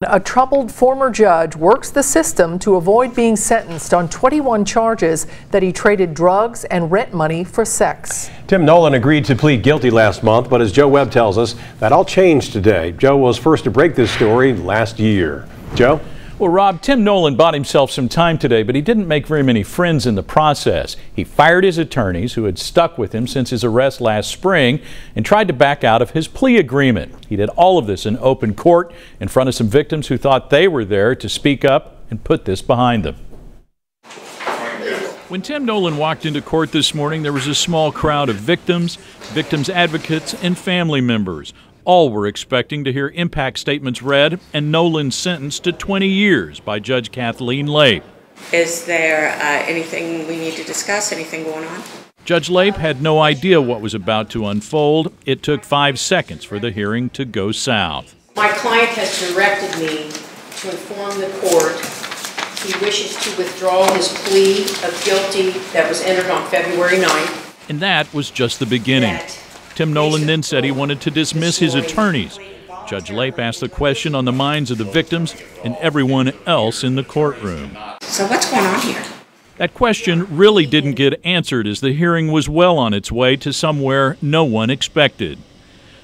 A troubled former judge works the system to avoid being sentenced on 21 charges that he traded drugs and rent money for sex. Tim Nolan agreed to plead guilty last month, but as Joe Webb tells us, that all changed today. Joe was first to break this story last year. Joe? Well, Rob, Tim Nolan bought himself some time today, but he didn't make very many friends in the process. He fired his attorneys, who had stuck with him since his arrest last spring, and tried to back out of his plea agreement. He did all of this in open court in front of some victims who thought they were there to speak up and put this behind them. When Tim Nolan walked into court this morning, there was a small crowd of victims, victims advocates, and family members. All were expecting to hear impact statements read and Nolan sentenced to 20 years by Judge Kathleen Lape. Is there anything we need to discuss, anything going on? Judge Lape had no idea what was about to unfold. It took 5 seconds for the hearing to go south. My client has directed me to inform the court he wishes to withdraw his plea of guilty that was entered on February 9th. And that was just the beginning. Tim Nolan then said he wanted to dismiss his attorneys. Judge Lape asked the question on the minds of the victims and everyone else in the courtroom. So what's going on here? That question really didn't get answered as the hearing was well on its way to somewhere no one expected.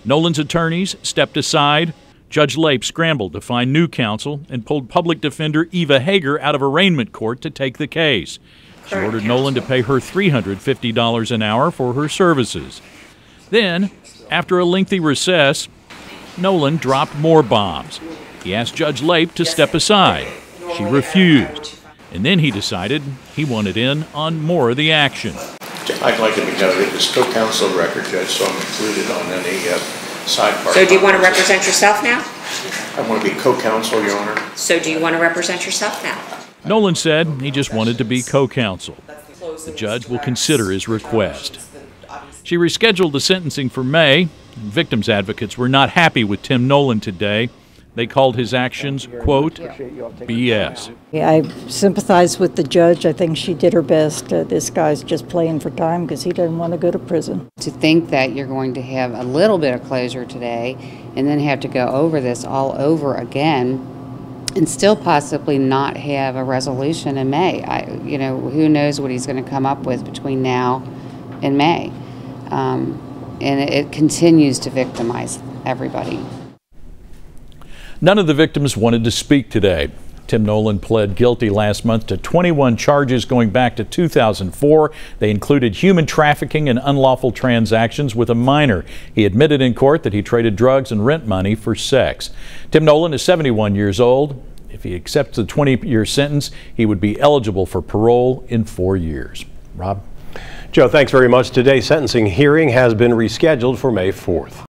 Nolan's attorneys stepped aside. Judge Lape scrambled to find new counsel and pulled public defender Eva Hager out of arraignment court to take the case. She ordered Nolan to pay her $350 an hour for her services. Then, after a lengthy recess, Nolan dropped more bombs. He asked Judge Lape to step aside. She refused. And then he decided he wanted in on more of the action. I'd like to be noted as co-counsel record, Judge, so I'm included on any sidebar. So do you want to represent yourself now? I want to be co-counsel, Your Honor. So do you want to represent yourself now? Nolan said he just wanted to be co-counsel. The judge will consider his request. She rescheduled the sentencing for May. Victims advocates were not happy with Tim Nolan today. They called his actions, quote, BS. I sympathize with the judge. I think she did her best. This guy's just playing for time because he doesn't want to go to prison. To think that you're going to have a little bit of closure today and then have to go over this all over again and still possibly not have a resolution in May. Who knows what he's going to come up with between now and May. And it continues to victimize everybody. None of the victims wanted to speak today. Tim Nolan pled guilty last month to 21 charges going back to 2004. They included human trafficking and unlawful transactions with a minor. He admitted in court that he traded drugs and rent money for sex. Tim Nolan is 71 years old. If he accepts the 20-year sentence, he would be eligible for parole in 4 years. Rob? Joe, thanks very much. Today's sentencing hearing has been rescheduled for May 4th.